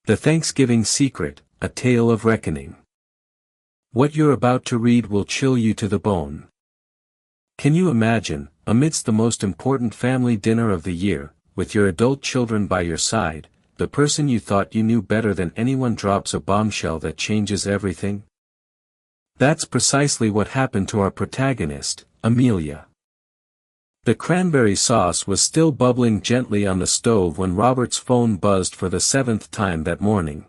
The Thanksgiving Secret, A Tale of Reckoning. What you're about to read will chill you to the bone. Can you imagine, amidst the most important family dinner of the year, with your adult children by your side, the person you thought you knew better than anyone drops a bombshell that changes everything? That's precisely what happened to our protagonist, Amelia. The cranberry sauce was still bubbling gently on the stove when Robert's phone buzzed for the 7th time that morning.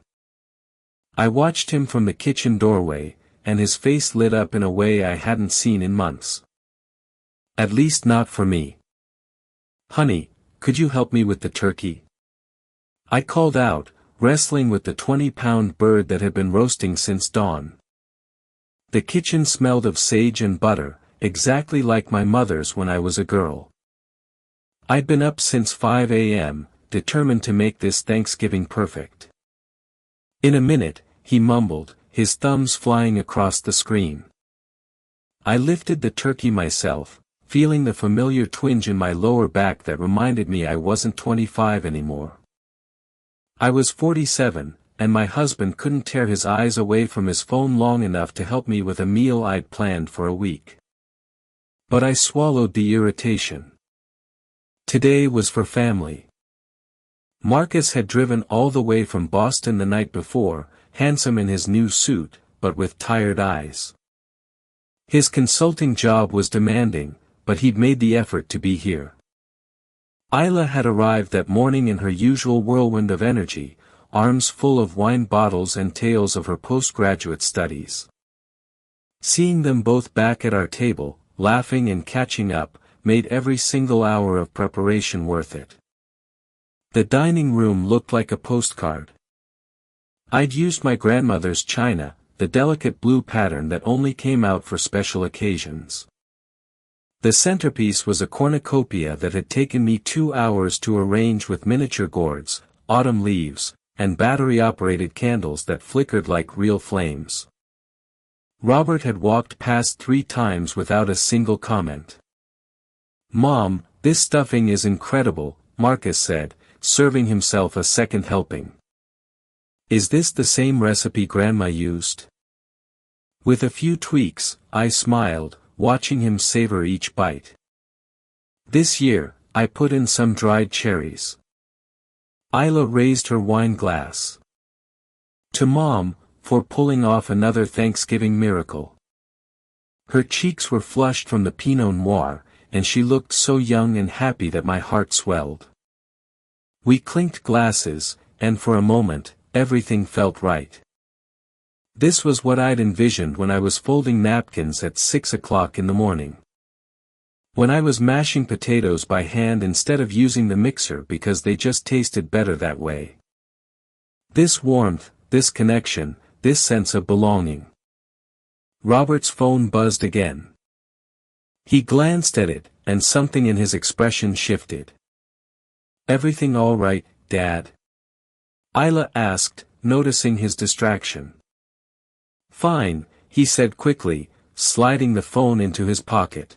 I watched him from the kitchen doorway, and his face lit up in a way I hadn't seen in months. At least not for me. "Honey, could you help me with the turkey?" I called out, wrestling with the 20-pound bird that had been roasting since dawn. The kitchen smelled of sage and butter, exactly like my mother's when I was a girl. I'd been up since 5 a.m., determined to make this Thanksgiving perfect. In a minute, he mumbled, his thumbs flying across the screen. I lifted the turkey myself, feeling the familiar twinge in my lower back that reminded me I wasn't 25 anymore. I was 47, and my husband couldn't tear his eyes away from his phone long enough to help me with a meal I'd planned for a week. But I swallowed the irritation. Today was for family. Marcus had driven all the way from Boston the night before, handsome in his new suit, but with tired eyes. His consulting job was demanding, but he'd made the effort to be here. Isla had arrived that morning in her usual whirlwind of energy, arms full of wine bottles and tales of her postgraduate studies. Seeing them both back at our table, laughing and catching up, made every single hour of preparation worth it. The dining room looked like a postcard. I'd used my grandmother's china, the delicate blue pattern that only came out for special occasions. The centerpiece was a cornucopia that had taken me 2 hours to arrange with miniature gourds, autumn leaves, and battery-operated candles that flickered like real flames. Robert had walked past 3 times without a single comment. "Mom, this stuffing is incredible," Marcus said, serving himself a second helping. "Is this the same recipe Grandma used?" With a few tweaks, I smiled, watching him savor each bite. "This year, I put in some dried cherries." Isla raised her wine glass. "To Mom, for pulling off another Thanksgiving miracle." Her cheeks were flushed from the Pinot Noir, and she looked so young and happy that my heart swelled. We clinked glasses, and for a moment, everything felt right. This was what I'd envisioned when I was folding napkins at 6 o'clock in the morning. When I was mashing potatoes by hand instead of using the mixer because they just tasted better that way. This warmth, this connection, this sense of belonging. Robert's phone buzzed again. He glanced at it, and something in his expression shifted. "Everything all right, Dad?" Isla asked, noticing his distraction. "Fine," he said quickly, sliding the phone into his pocket.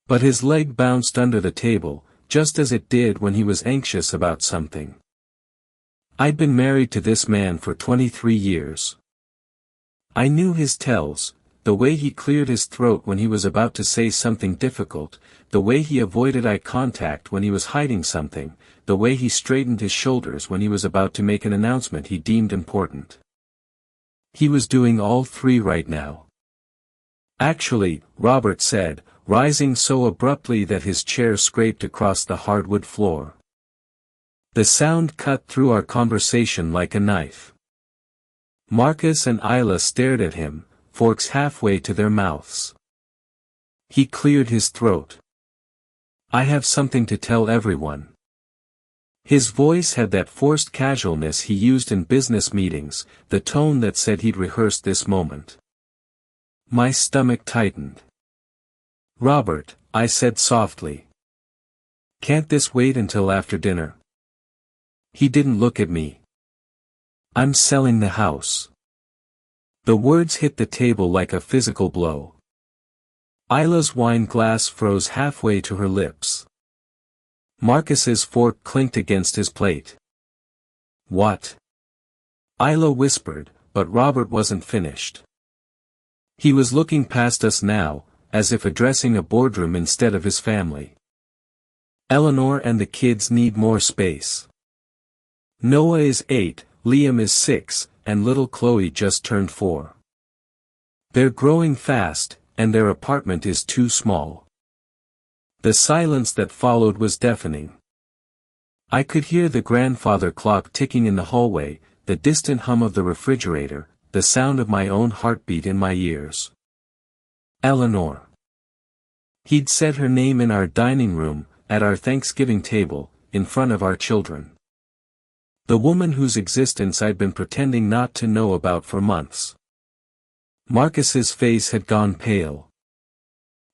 But his leg bounced under the table, just as it did when he was anxious about something. I'd been married to this man for 23 years. I knew his tells, the way he cleared his throat when he was about to say something difficult, the way he avoided eye contact when he was hiding something, the way he straightened his shoulders when he was about to make an announcement he deemed important. He was doing all 3 right now. "Actually," Robert said, rising so abruptly that his chair scraped across the hardwood floor. The sound cut through our conversation like a knife. Marcus and Isla stared at him, forks halfway to their mouths. He cleared his throat. "I have something to tell everyone." His voice had that forced casualness he used in business meetings, the tone that said he'd rehearsed this moment. My stomach tightened. "Robert," I said softly. "Can't this wait until after dinner?" He didn't look at me. "I'm selling the house." The words hit the table like a physical blow. Isla's wine glass froze halfway to her lips. Marcus's fork clinked against his plate. "What?" Isla whispered, but Robert wasn't finished. He was looking past us now, as if addressing a boardroom instead of his family. Eleanor and the kids need more space. Noah is 8, Liam is 6, and little Chloe just turned 4. They're growing fast, and their apartment is too small. The silence that followed was deafening. I could hear the grandfather clock ticking in the hallway, the distant hum of the refrigerator, the sound of my own heartbeat in my ears. Eleanor. He'd said her name in our dining room, at our Thanksgiving table, in front of our children. The woman whose existence I'd been pretending not to know about for months. Marcus's face had gone pale.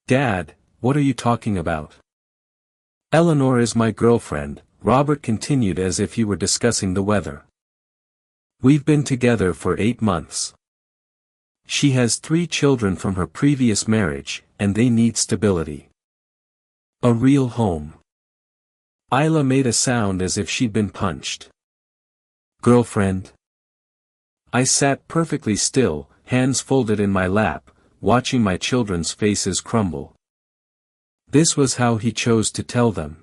Dad, what are you talking about? Eleanor is my girlfriend, Robert continued as if he were discussing the weather. We've been together for 8 months. She has 3 children from her previous marriage, and they need stability. A real home. Isla made a sound as if she'd been punched. Girlfriend? I sat perfectly still, hands folded in my lap, watching my children's faces crumble. This was how he chose to tell them.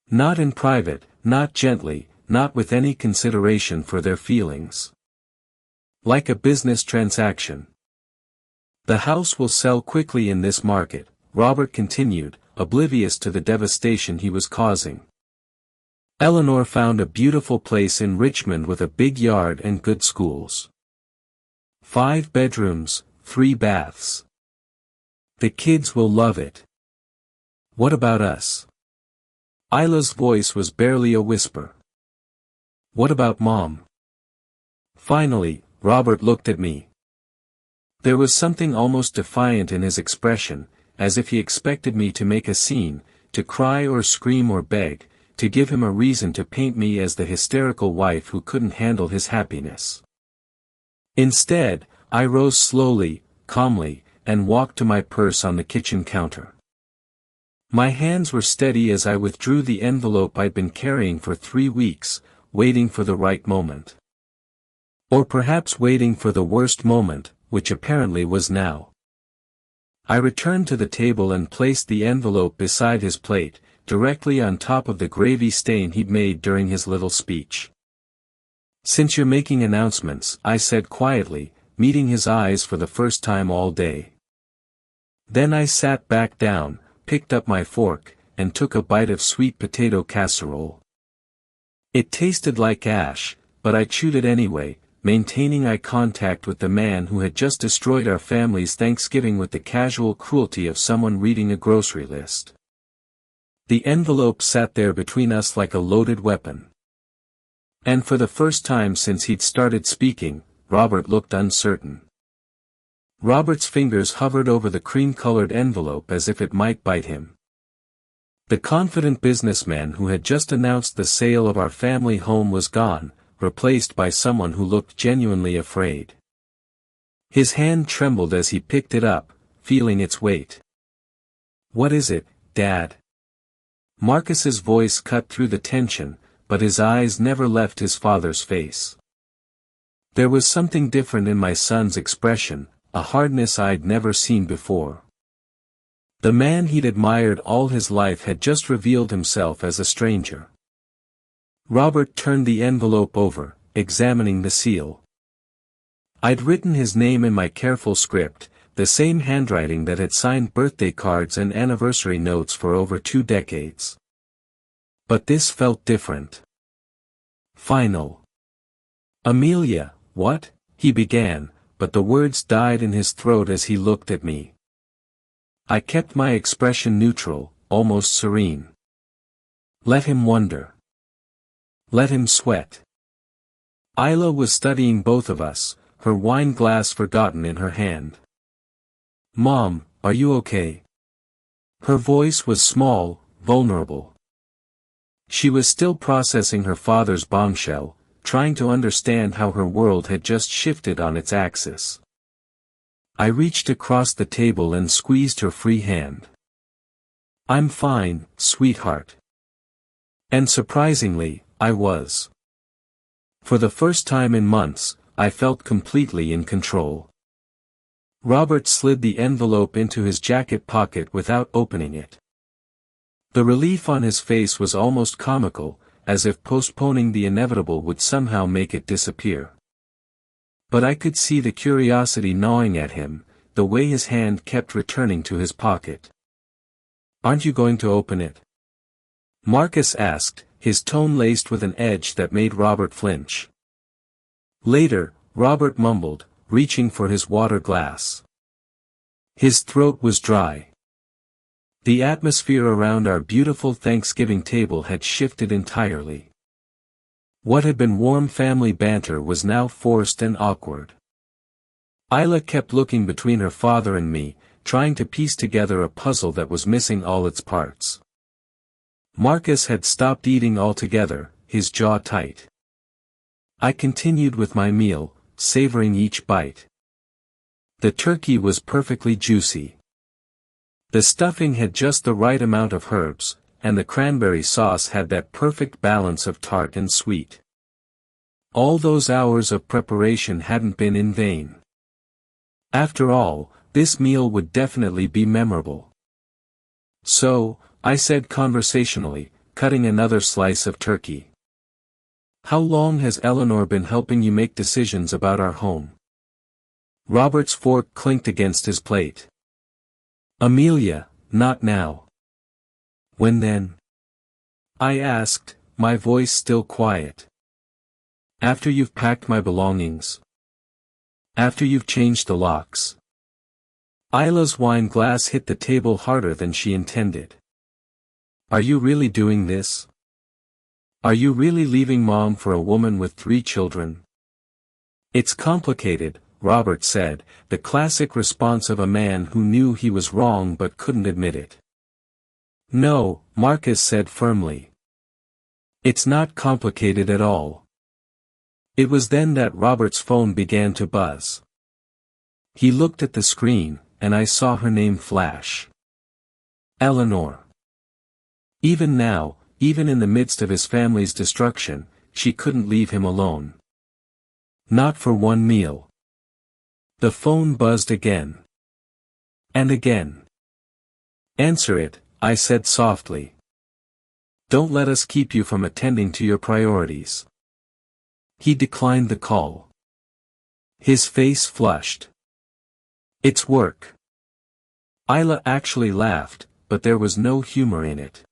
Not in private, not gently, not with any consideration for their feelings. Like a business transaction. The house will sell quickly in this market, Robert continued, oblivious to the devastation he was causing. Eleanor found a beautiful place in Richmond with a big yard and good schools. 5 bedrooms, 3 baths. The kids will love it. What about us? Isla's voice was barely a whisper. What about Mom? Finally, Robert looked at me. There was something almost defiant in his expression, as if he expected me to make a scene, to cry or scream or beg, to give him a reason to paint me as the hysterical wife who couldn't handle his happiness. Instead, I rose slowly, calmly, and walked to my purse on the kitchen counter. My hands were steady as I withdrew the envelope I'd been carrying for 3 weeks, waiting for the right moment. Or perhaps waiting for the worst moment, which apparently was now. I returned to the table and placed the envelope beside his plate, directly on top of the gravy stain he'd made during his little speech. Since you're making announcements, I said quietly, meeting his eyes for the first time all day. Then I sat back down, picked up my fork, and took a bite of sweet potato casserole. It tasted like ash, but I chewed it anyway, maintaining eye contact with the man who had just destroyed our family's Thanksgiving with the casual cruelty of someone reading a grocery list. The envelope sat there between us like a loaded weapon. And for the first time since he'd started speaking, Robert looked uncertain. Robert's fingers hovered over the cream-colored envelope as if it might bite him. The confident businessman who had just announced the sale of our family home was gone, replaced by someone who looked genuinely afraid. His hand trembled as he picked it up, feeling its weight. What is it, Dad? Marcus's voice cut through the tension, but his eyes never left his father's face. There was something different in my son's expression, a hardness I'd never seen before. The man he'd admired all his life had just revealed himself as a stranger. Robert turned the envelope over, examining the seal. I'd written his name in my careful script, the same handwriting that had signed birthday cards and anniversary notes for over 2 decades. But this felt different. Final. Amelia, what? He began, but the words died in his throat as he looked at me. I kept my expression neutral, almost serene. Let him wonder. Let him sweat. Isla was studying both of us, her wine glass forgotten in her hand. Mom, are you okay? Her voice was small, vulnerable. She was still processing her father's bombshell, trying to understand how her world had just shifted on its axis. I reached across the table and squeezed her free hand. I'm fine, sweetheart. And surprisingly, I was. For the first time in months, I felt completely in control. Robert slid the envelope into his jacket pocket without opening it. The relief on his face was almost comical, as if postponing the inevitable would somehow make it disappear. But I could see the curiosity gnawing at him, the way his hand kept returning to his pocket. "Aren't you going to open it?" Marcus asked, his tone laced with an edge that made Robert flinch. Later, Robert mumbled, reaching for his water glass. His throat was dry. The atmosphere around our beautiful Thanksgiving table had shifted entirely. What had been warm family banter was now forced and awkward. Isla kept looking between her father and me, trying to piece together a puzzle that was missing all its parts. Marcus had stopped eating altogether, his jaw tight. I continued with my meal, savoring each bite. The turkey was perfectly juicy. The stuffing had just the right amount of herbs, and the cranberry sauce had that perfect balance of tart and sweet. All those hours of preparation hadn't been in vain. After all, this meal would definitely be memorable. "So," I said conversationally, cutting another slice of turkey. "How long has Eleanor been helping you make decisions about our home?" Robert's fork clinked against his plate. "Amelia, not now." "When then?" I asked, my voice still quiet. "After you've packed my belongings. After you've changed the locks." Isla's wine glass hit the table harder than she intended. "Are you really doing this? Are you really leaving Mom for a woman with 3 children?" "It's complicated," Robert said, the classic response of a man who knew he was wrong but couldn't admit it. "No," Marcus said firmly. "It's not complicated at all." It was then that Robert's phone began to buzz. He looked at the screen, and I saw her name flash. Eleanor. Even now, even in the midst of his family's destruction, she couldn't leave him alone. Not for one meal. The phone buzzed again. And again. "Answer it," I said softly. "Don't let us keep you from attending to your priorities." He declined the call. His face flushed. "It's work." Isla actually laughed, but there was no humor in it.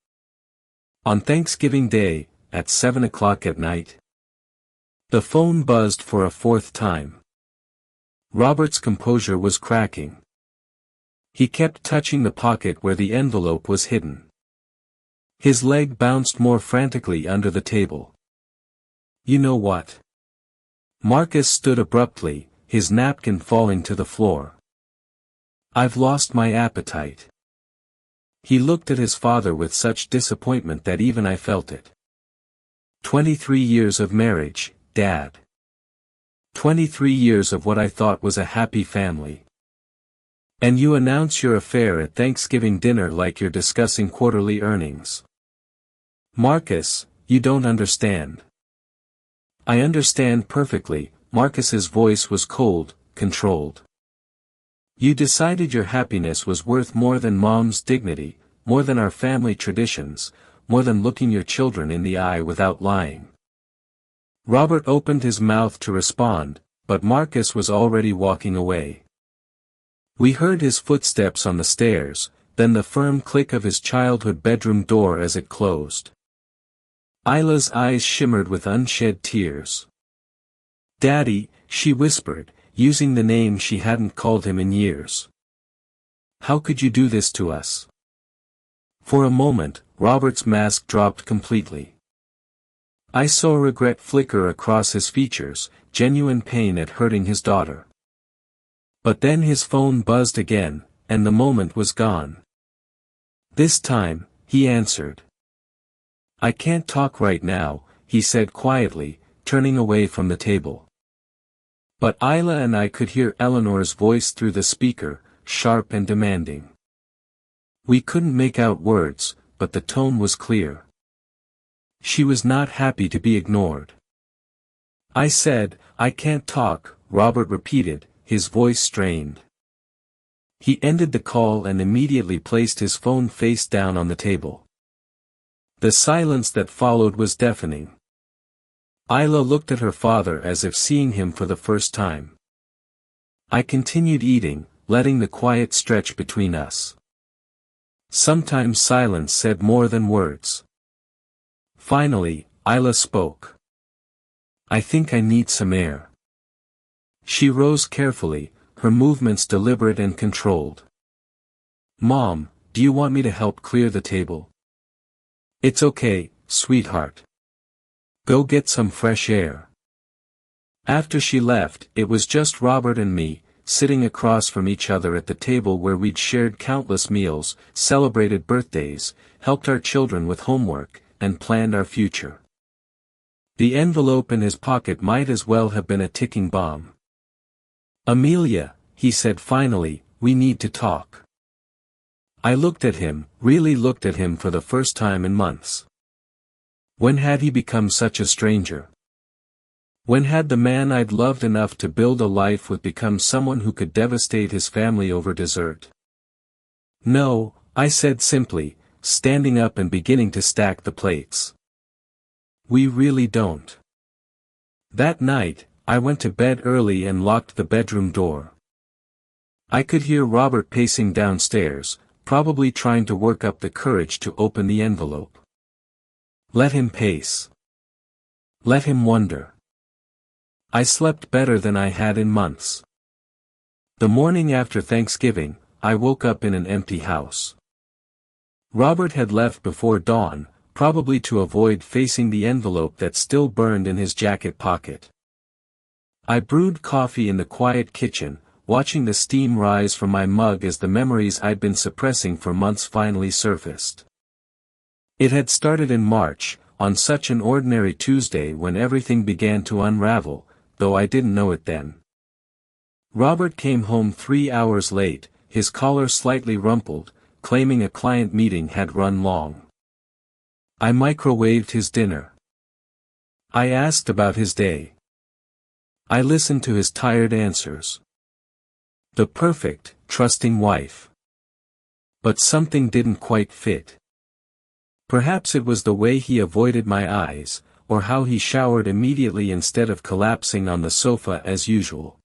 On Thanksgiving Day, at 7 o'clock at night. The phone buzzed for a 4th time. Robert's composure was cracking. He kept touching the pocket where the envelope was hidden. His leg bounced more frantically under the table. "You know what?" Marcus stood abruptly, his napkin falling to the floor. "I've lost my appetite." He looked at his father with such disappointment that even I felt it. 23 years of marriage, Dad. 23 years of what I thought was a happy family. And you announce your affair at Thanksgiving dinner like you're discussing quarterly earnings. Marcus, you don't understand. I understand perfectly. Marcus's voice was cold, controlled. You decided your happiness was worth more than Mom's dignity, more than our family traditions, more than looking your children in the eye without lying. Robert opened his mouth to respond, but Marcus was already walking away. We heard his footsteps on the stairs, then the firm click of his childhood bedroom door as it closed. Isla's eyes shimmered with unshed tears. "Daddy," she whispered, using the name she hadn't called him in years. "How could you do this to us?" For a moment, Robert's mask dropped completely. I saw regret flicker across his features, genuine pain at hurting his daughter. But then his phone buzzed again, and the moment was gone. This time, he answered. "I can't talk right now," he said quietly, turning away from the table. But Isla and I could hear Eleanor's voice through the speaker, sharp and demanding. We couldn't make out words, but the tone was clear. She was not happy to be ignored. I said, "I can't talk," Robert repeated, his voice strained. He ended the call and immediately placed his phone face down on the table. The silence that followed was deafening. Isla looked at her father as if seeing him for the first time. I continued eating, letting the quiet stretch between us. Sometimes silence said more than words. Finally, Isla spoke. "I think I need some air." She rose carefully, her movements deliberate and controlled. "Mom, do you want me to help clear the table?" "It's okay, sweetheart. Go get some fresh air." After she left, it was just Robert and me, sitting across from each other at the table where we'd shared countless meals, celebrated birthdays, helped our children with homework, and planned our future. The envelope in his pocket might as well have been a ticking bomb. "Amelia," he said finally, "we need to talk." I looked at him, really looked at him for the first time in months. When had he become such a stranger? When had the man I'd loved enough to build a life with become someone who could devastate his family over dessert? "No," I said simply, standing up and beginning to stack the plates. "We really don't." That night, I went to bed early and locked the bedroom door. I could hear Robert pacing downstairs, probably trying to work up the courage to open the envelope. Let him pace. Let him wonder. I slept better than I had in months. The morning after Thanksgiving, I woke up in an empty house. Robert had left before dawn, probably to avoid facing the envelope that still burned in his jacket pocket. I brewed coffee in the quiet kitchen, watching the steam rise from my mug as the memories I'd been suppressing for months finally surfaced. It had started in March, on such an ordinary Tuesday when everything began to unravel, though I didn't know it then. Robert came home 3 hours late, his collar slightly rumpled, claiming a client meeting had run long. I microwaved his dinner. I asked about his day. I listened to his tired answers. The perfect, trusting wife. But something didn't quite fit. Perhaps it was the way he avoided my eyes, or how he showered immediately instead of collapsing on the sofa as usual.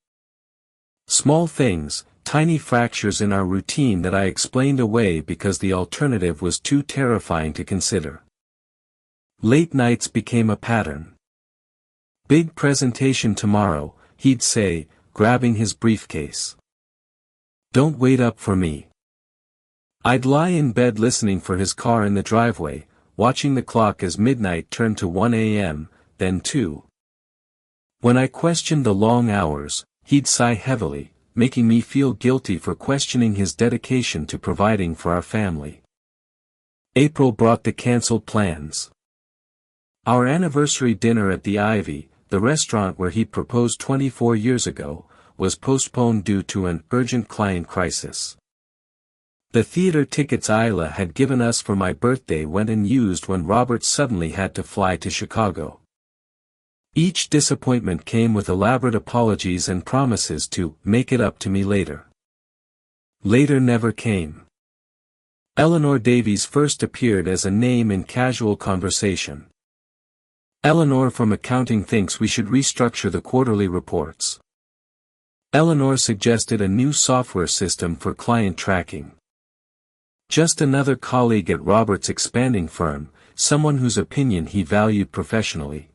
Small things, tiny fractures in our routine that I explained away because the alternative was too terrifying to consider. Late nights became a pattern. "Big presentation tomorrow," he'd say, grabbing his briefcase. "Don't wait up for me." I'd lie in bed listening for his car in the driveway, watching the clock as midnight turned to 1 a.m., then 2. When I questioned the long hours, he'd sigh heavily, making me feel guilty for questioning his dedication to providing for our family. April brought the canceled plans. Our anniversary dinner at the Ivy, the restaurant where he'd proposed 24 years ago, was postponed due to an urgent client crisis. The theater tickets Isla had given us for my birthday went unused when Robert suddenly had to fly to Chicago. Each disappointment came with elaborate apologies and promises to make it up to me later. Later never came. Eleanor Davies first appeared as a name in casual conversation. Eleanor from accounting thinks we should restructure the quarterly reports. Eleanor suggested a new software system for client tracking. Just another colleague at Robert's expanding firm, someone whose opinion he valued professionally.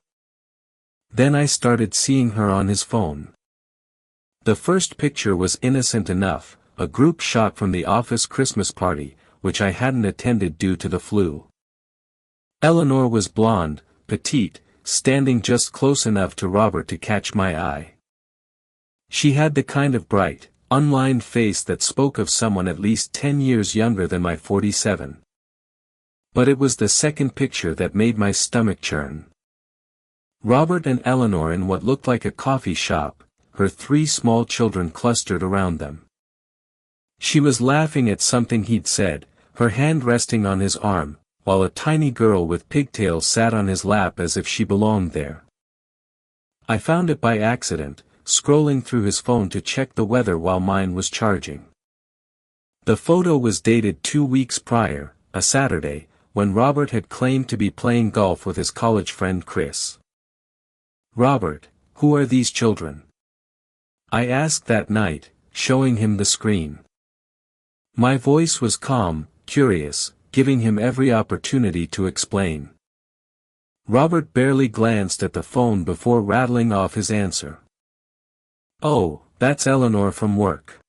Then I started seeing her on his phone. The first picture was innocent enough, a group shot from the office Christmas party, which I hadn't attended due to the flu. Eleanor was blonde, petite, standing just close enough to Robert to catch my eye. She had the kind of bright, unlined face that spoke of someone at least 10 years younger than my 47. But it was the second picture that made my stomach churn. Robert and Eleanor in what looked like a coffee shop, her 3 small children clustered around them. She was laughing at something he'd said, her hand resting on his arm, while a tiny girl with pigtails sat on his lap as if she belonged there. I found it by accident, scrolling through his phone to check the weather while mine was charging. The photo was dated 2 weeks prior, a Saturday, when Robert had claimed to be playing golf with his college friend Chris. "Robert, who are these children?" I asked that night, showing him the screen. My voice was calm, curious, giving him every opportunity to explain. Robert barely glanced at the phone before rattling off his answer. "Oh, that's Eleanor from work.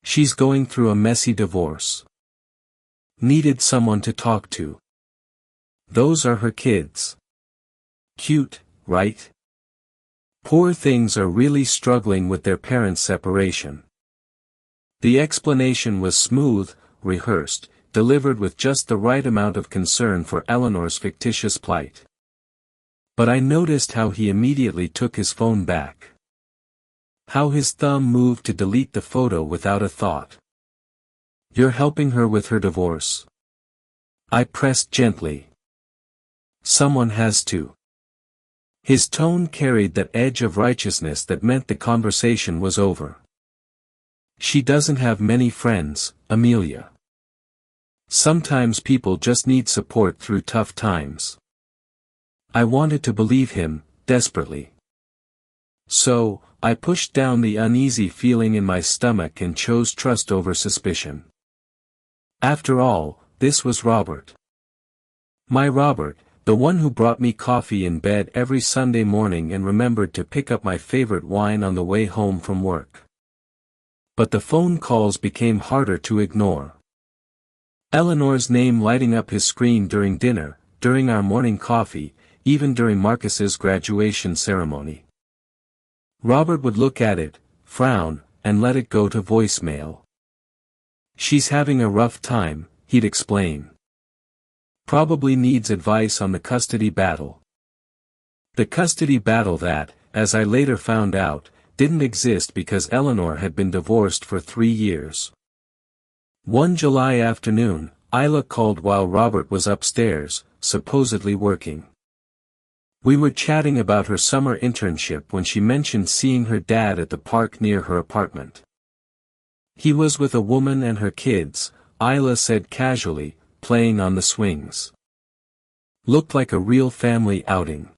She's going through a messy divorce. Needed someone to talk to. Those are her kids. Cute, right? Poor things are really struggling with their parents' separation." The explanation was smooth, rehearsed, delivered with just the right amount of concern for Eleanor's fictitious plight. But I noticed how he immediately took his phone back. How his thumb moved to delete the photo without a thought. "You're helping her with her divorce?" I pressed gently. "Someone has to." His tone carried that edge of righteousness that meant the conversation was over. "She doesn't have many friends, Amelia. Sometimes people just need support through tough times." I wanted to believe him, desperately. So, I pushed down the uneasy feeling in my stomach and chose trust over suspicion. After all, this was Robert. My Robert, the one who brought me coffee in bed every Sunday morning and remembered to pick up my favorite wine on the way home from work. But the phone calls became harder to ignore. Eleanor's name lighting up his screen during dinner, during our morning coffee, even during Marcus's graduation ceremony. Robert would look at it, frown, and let it go to voicemail. "She's having a rough time," he'd explain. "Probably needs advice on the custody battle." The custody battle that, as I later found out, didn't exist because Eleanor had been divorced for 3 years. One July afternoon, Isla called while Robert was upstairs, supposedly working. We were chatting about her summer internship when she mentioned seeing her dad at the park near her apartment. He was with a woman and her kids, Isla said casually, playing on the swings. Looked like a real family outing.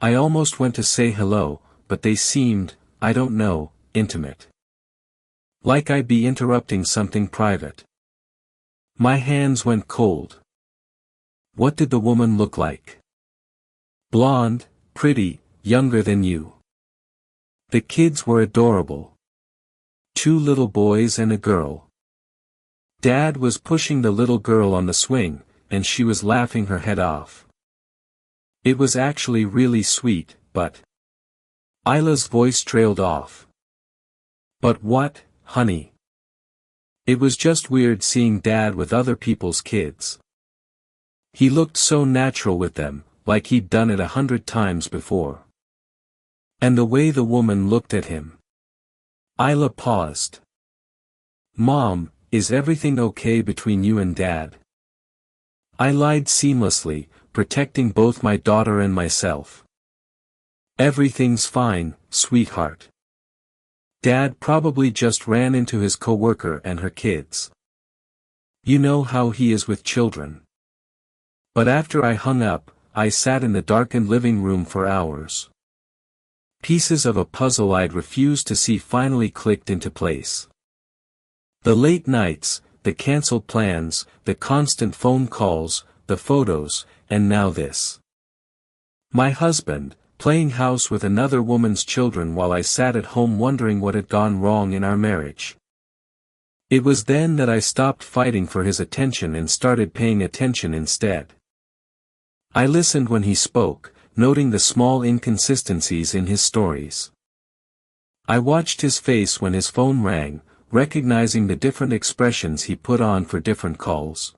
I almost went to say hello, but they seemed, I don't know, intimate. Like I'd be interrupting something private. My hands went cold. What did the woman look like? Blonde, pretty, younger than you. The kids were adorable. 2 little boys and a girl. Dad was pushing the little girl on the swing, and she was laughing her head off. It was actually really sweet, but... Isla's voice trailed off. "But what, honey? It was just weird seeing Dad with other people's kids. He looked so natural with them, like he'd done it 100 times before. And the way the woman looked at him." Isla paused. "Mom, is everything okay between you and Dad?" I lied seamlessly, protecting both my daughter and myself. "Everything's fine, sweetheart. Dad probably just ran into his coworker and her kids. You know how he is with children." But after I hung up, I sat in the darkened living room for hours. Pieces of a puzzle I'd refused to see finally clicked into place. The late nights, the cancelled plans, the constant phone calls, the photos, and now this. My husband, playing house with another woman's children while I sat at home wondering what had gone wrong in our marriage. It was then that I stopped fighting for his attention and started paying attention instead. I listened when he spoke, noting the small inconsistencies in his stories. I watched his face when his phone rang, recognizing the different expressions he put on for different calls.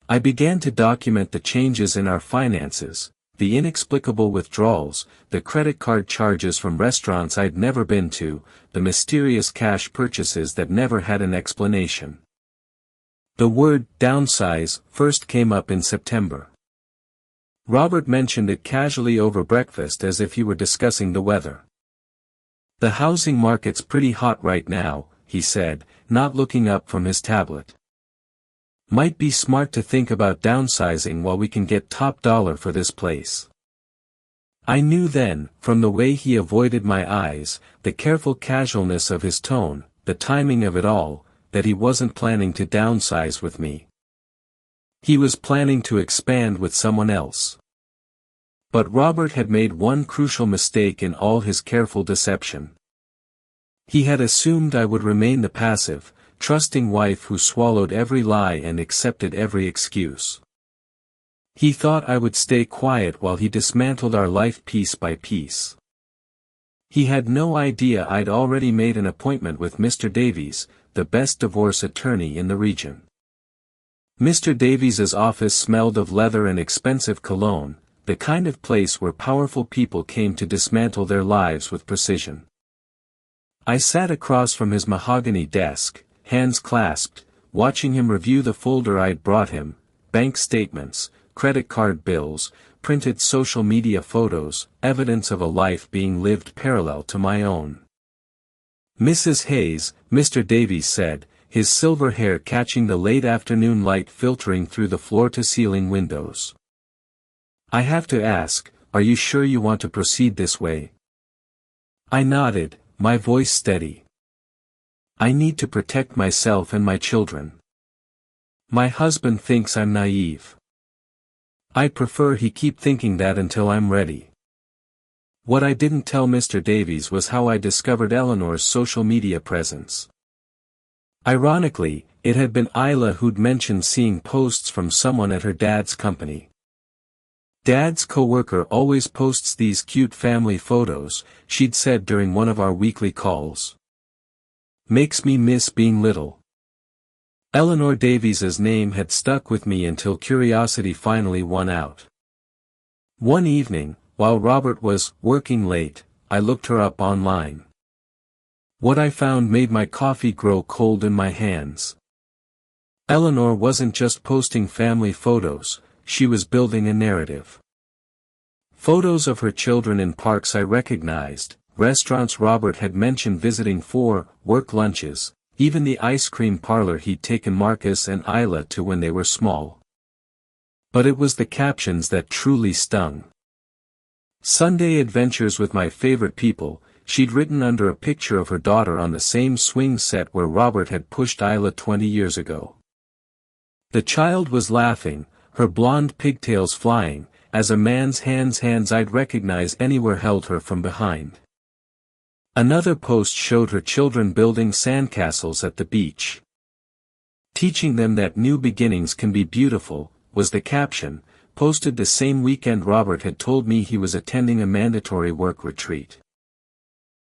I began to document the changes in our finances, the inexplicable withdrawals, the credit card charges from restaurants I'd never been to, the mysterious cash purchases that never had an explanation. The word downsize first came up in September. Robert mentioned it casually over breakfast as if he were discussing the weather. "The housing market's pretty hot right now," he said, not looking up from his tablet. "Might be smart to think about downsizing while we can get top dollar for this place." I knew then, from the way he avoided my eyes, the careful casualness of his tone, the timing of it all, that he wasn't planning to downsize with me. He was planning to expand with someone else. But Robert had made one crucial mistake in all his careful deception. He had assumed I would remain the passive, trusting wife who swallowed every lie and accepted every excuse. He thought I would stay quiet while he dismantled our life piece by piece. He had no idea I'd already made an appointment with Mr. Davies, the best divorce attorney in the region. Mr. Davies's office smelled of leather and expensive cologne, the kind of place where powerful people came to dismantle their lives with precision. I sat across from his mahogany desk, hands clasped, watching him review the folder I'd brought him, bank statements, credit card bills, printed social media photos, evidence of a life being lived parallel to my own. "Mrs. Hayes," Mr. Davies said, his silver hair catching the late afternoon light filtering through the floor-to-ceiling windows. "I have to ask, are you sure you want to proceed this way?" I nodded, my voice steady. "I need to protect myself and my children. My husband thinks I'm naive. I prefer he keep thinking that until I'm ready." What I didn't tell Mr. Davies was how I discovered Eleanor's social media presence. Ironically, it had been Isla who'd mentioned seeing posts from someone at her dad's company. "Dad's coworker always posts these cute family photos," she'd said during one of our weekly calls. "Makes me miss being little." Eleanor Davies's name had stuck with me until curiosity finally won out. One evening, while Robert was working late, I looked her up online. What I found made my coffee grow cold in my hands. Eleanor wasn't just posting family photos, she was building a narrative. Photos of her children in parks I recognized, restaurants Robert had mentioned visiting for work lunches, even the ice cream parlor he'd taken Marcus and Isla to when they were small. But it was the captions that truly stung. "Sunday adventures with my favorite people," she'd written under a picture of her daughter on the same swing set where Robert had pushed Isla 20 years ago. The child was laughing, her blonde pigtails flying, as a man's hands I'd recognize anywhere held her from behind. Another post showed her children building sandcastles at the beach. "Teaching them that new beginnings can be beautiful," was the caption, posted the same weekend Robert had told me he was attending a mandatory work retreat.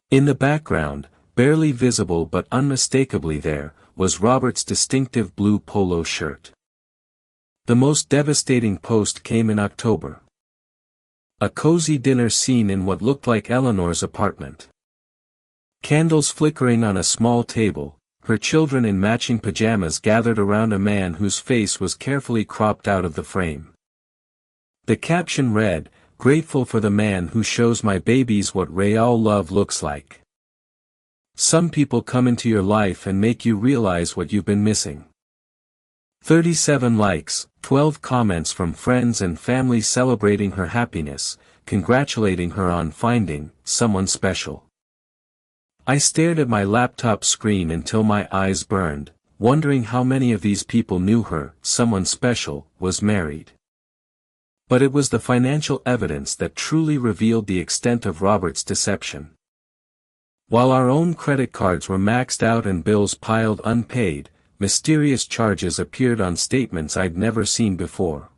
In the background, barely visible but unmistakably there, was Robert's distinctive blue polo shirt. The most devastating post came in October. A cozy dinner scene in what looked like Eleanor's apartment. Candles flickering on a small table, her children in matching pajamas gathered around a man whose face was carefully cropped out of the frame. The caption read, "Grateful for the man who shows my babies what real love looks like. Some people come into your life and make you realize what you've been missing." 37 likes, 12 comments from friends and family celebrating her happiness, congratulating her on finding someone special. I stared at my laptop screen until my eyes burned, wondering how many of these people knew her, someone special, was married. But it was the financial evidence that truly revealed the extent of Robert's deception. While our own credit cards were maxed out and bills piled unpaid, mysterious charges appeared on statements I'd never seen before.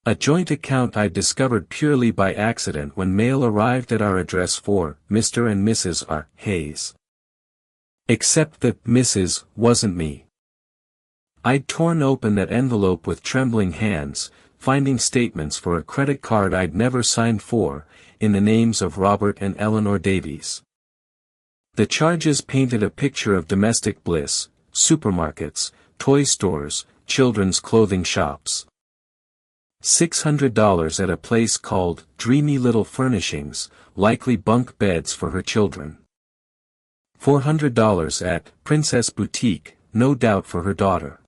A joint account I'd discovered purely by accident when mail arrived at our address for Mr. and Mrs. R. Hayes. Except that Mrs. wasn't me. I'd torn open that envelope with trembling hands, finding statements for a credit card I'd never signed for, in the names of Robert and Eleanor Davies. The charges painted a picture of domestic bliss, supermarkets, toy stores, children's clothing shops. $600 at a place called Dreamy Little Furnishings, likely bunk beds for her children. $400 at Princess Boutique, no doubt for her daughter.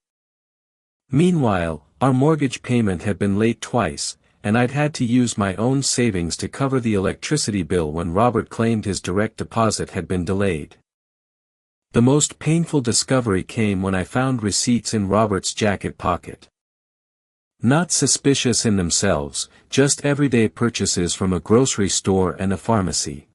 Meanwhile, our mortgage payment had been late twice, and I'd had to use my own savings to cover the electricity bill when Robert claimed his direct deposit had been delayed. The most painful discovery came when I found receipts in Robert's jacket pocket. Not suspicious in themselves, just everyday purchases from a grocery store and a pharmacy.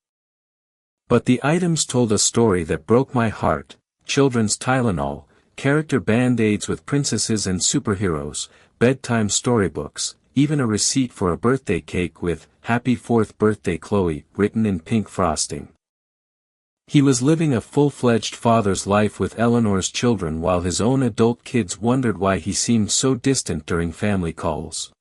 But the items told a story that broke my heart: children's Tylenol, character band-aids with princesses and superheroes, bedtime storybooks, even a receipt for a birthday cake with "Happy 4th Birthday Chloe" written in pink frosting. He was living a full-fledged father's life with Eleanor's children while his own adult kids wondered why he seemed so distant during family calls.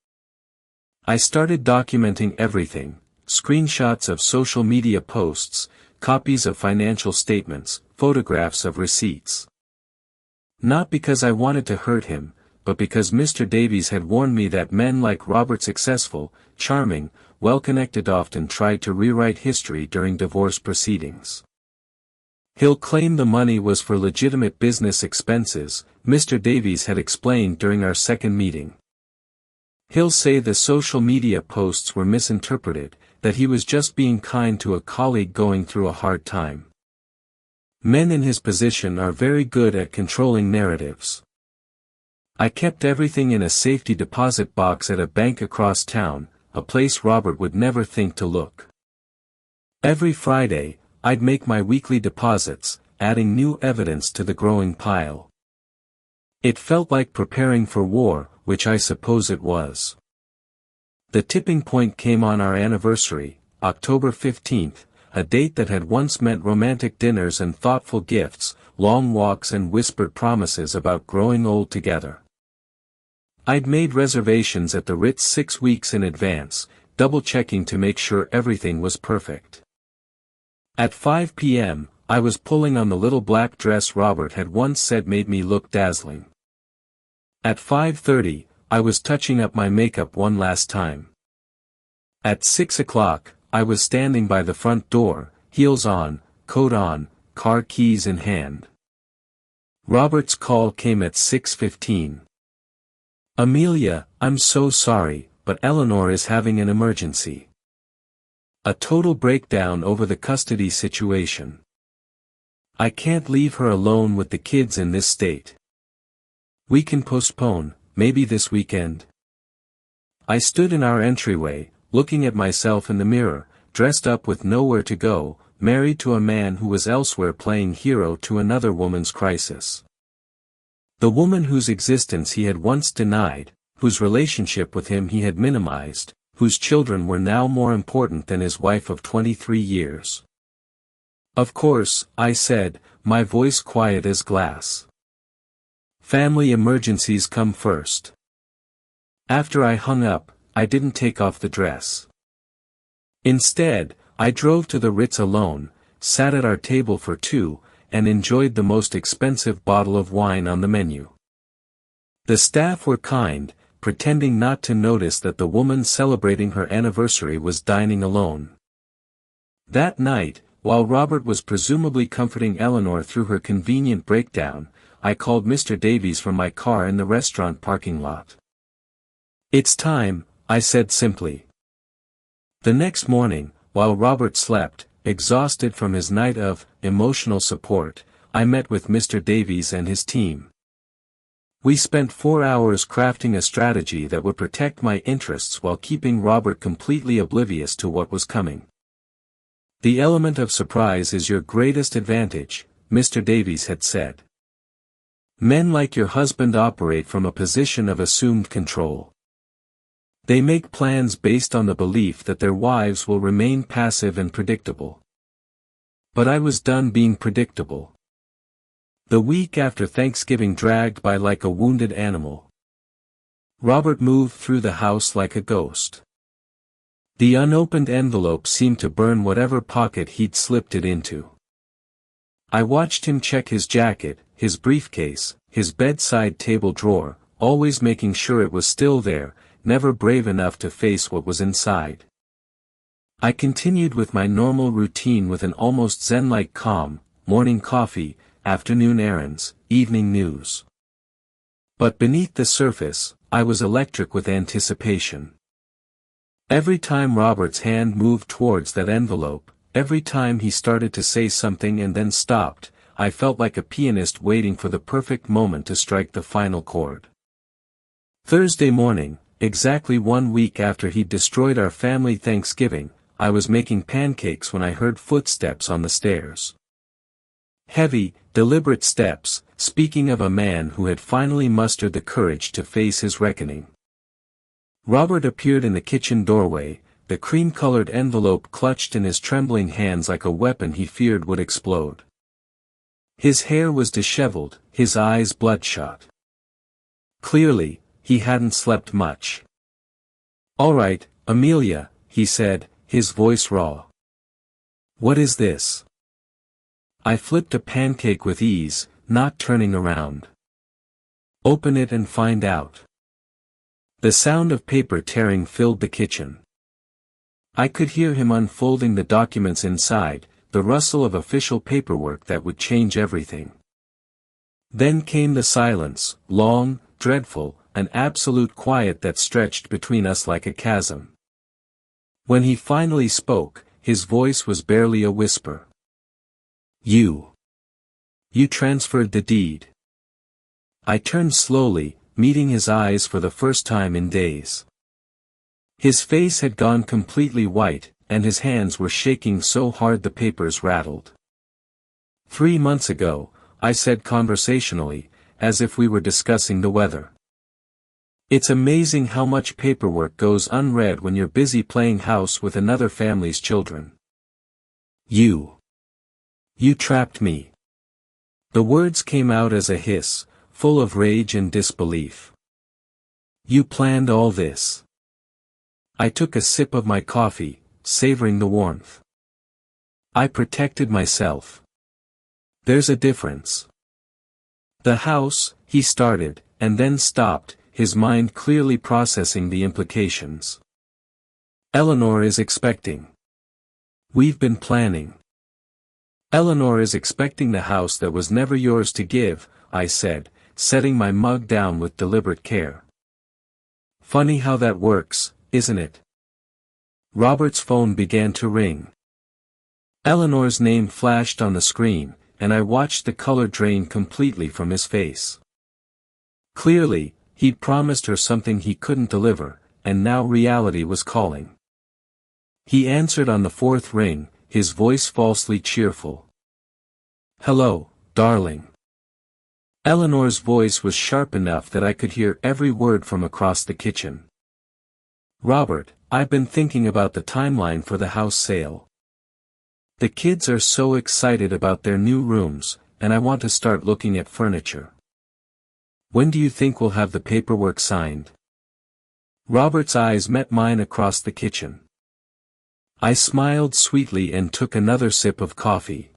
I started documenting everything: screenshots of social media posts, copies of financial statements, photographs of receipts. Not because I wanted to hurt him, but because Mr. Davies had warned me that men like Robert, successful, charming, well-connected, often tried to rewrite history during divorce proceedings. He'll claim the money was for legitimate business expenses, Mr. Davies had explained during our second meeting. He'll say the social media posts were misinterpreted, that he was just being kind to a colleague going through a hard time. Men in his position are very good at controlling narratives. I kept everything in a safety deposit box at a bank across town, a place Robert would never think to look. Every Friday, I'd make my weekly deposits, adding new evidence to the growing pile. It felt like preparing for war, which I suppose it was. The tipping point came on our anniversary, October 15th, a date that had once meant romantic dinners and thoughtful gifts, long walks and whispered promises about growing old together. I'd made reservations at the Ritz 6 weeks in advance, double-checking to make sure everything was perfect. At 5 p.m., I was pulling on the little black dress Robert had once said made me look dazzling. At 5:30, I was touching up my makeup one last time. At 6 o'clock, I was standing by the front door, heels on, coat on, car keys in hand. Robert's call came at 6:15. "Amelia, I'm so sorry, but Eleanor is having an emergency. A total breakdown over the custody situation. I can't leave her alone with the kids in this state. We can postpone, maybe this weekend." I stood in our entryway, looking at myself in the mirror, dressed up with nowhere to go, married to a man who was elsewhere playing hero to another woman's crisis. The woman whose existence he had once denied, whose relationship with him he had minimized, whose children were now more important than his wife of 23 years. "Of course," I said, my voice quiet as glass. "Family emergencies come first." After I hung up, I didn't take off the dress. Instead, I drove to the Ritz alone, sat at our table for two, and enjoyed the most expensive bottle of wine on the menu. The staff were kind, pretending not to notice that the woman celebrating her anniversary was dining alone. That night, while Robert was presumably comforting Eleanor through her convenient breakdown, I called Mr. Davies from my car in the restaurant parking lot. "It's time," I said simply. The next morning, while Robert slept, exhausted from his night of emotional support, I met with Mr. Davies and his team. We spent 4 hours crafting a strategy that would protect my interests while keeping Robert completely oblivious to what was coming. "The element of surprise is your greatest advantage," Mr. Davies had said. "Men like your husband operate from a position of assumed control. They make plans based on the belief that their wives will remain passive and predictable." But I was done being predictable. The week after Thanksgiving dragged by like a wounded animal. Robert moved through the house like a ghost. The unopened envelope seemed to burn whatever pocket he'd slipped it into. I watched him check his jacket, his briefcase, his bedside table drawer, always making sure it was still there, never brave enough to face what was inside. I continued with my normal routine with an almost zen-like calm: morning coffee, afternoon errands, evening news. But beneath the surface, I was electric with anticipation. Every time Robert's hand moved towards that envelope, every time he started to say something and then stopped, I felt like a pianist waiting for the perfect moment to strike the final chord. Thursday morning, exactly 1 week after he'd destroyed our family Thanksgiving, I was making pancakes when I heard footsteps on the stairs. Heavy, deliberate steps, speaking of a man who had finally mustered the courage to face his reckoning. Robert appeared in the kitchen doorway, the cream-colored envelope clutched in his trembling hands like a weapon he feared would explode. His hair was disheveled, his eyes bloodshot. Clearly, he hadn't slept much. "All right, Amelia," he said, his voice raw. "What is this?" I flipped a pancake with ease, not turning around. "Open it and find out." The sound of paper tearing filled the kitchen. I could hear him unfolding the documents inside, the rustle of official paperwork that would change everything. Then came the silence, long, dreadful, an absolute quiet that stretched between us like a chasm. When he finally spoke, his voice was barely a whisper. You transferred the deed." I turned slowly, meeting his eyes for the first time in days. His face had gone completely white, and his hands were shaking so hard the papers rattled. 3 months ago, I said conversationally, as if we were discussing the weather. "It's amazing how much paperwork goes unread when you're busy playing house with another family's children. You trapped me." The words came out as a hiss, full of rage and disbelief. "You planned all this." I took a sip of my coffee, savoring the warmth. "I protected myself. There's a difference." "The house," he started, and then stopped, his mind clearly processing the implications. "Eleanor is expecting. We've been planning." "Eleanor is expecting the house that was never yours to give," I said, setting my mug down with deliberate care. "Funny how that works, isn't it?" Robert's phone began to ring. Eleanor's name flashed on the screen, and I watched the color drain completely from his face. Clearly, he'd promised her something he couldn't deliver, and now reality was calling. He answered on the 4th ring, his voice falsely cheerful. "Hello, darling." Eleanor's voice was sharp enough that I could hear every word from across the kitchen. "Robert, I've been thinking about the timeline for the house sale. The kids are so excited about their new rooms, and I want to start looking at furniture. When do you think we'll have the paperwork signed?" Robert's eyes met mine across the kitchen. I smiled sweetly and took another sip of coffee.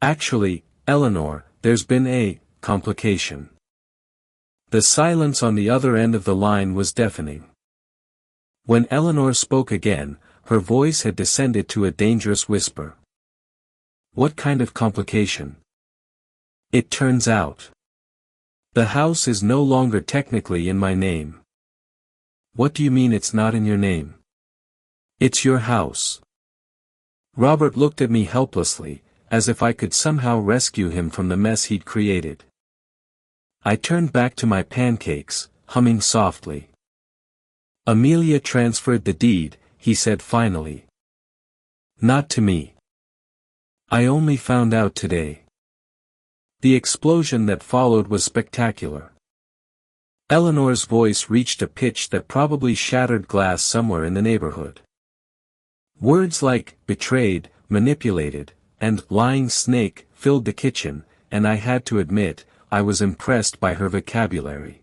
"Actually, Eleanor, there's been a complication." The silence on the other end of the line was deafening. When Eleanor spoke again, her voice had descended to a dangerous whisper. "What kind of complication?" "It turns out the house is no longer technically in my name." "What do you mean it's not in your name?" "It's your house." Robert looked at me helplessly, as if I could somehow rescue him from the mess he'd created. I turned back to my pancakes, humming softly. "Amelia transferred the deed," he said finally. "Not to me. I only found out today." The explosion that followed was spectacular. Eleanor's voice reached a pitch that probably shattered glass somewhere in the neighborhood. Words like betrayed, manipulated, and lying snake filled the kitchen, and I had to admit, I was impressed by her vocabulary.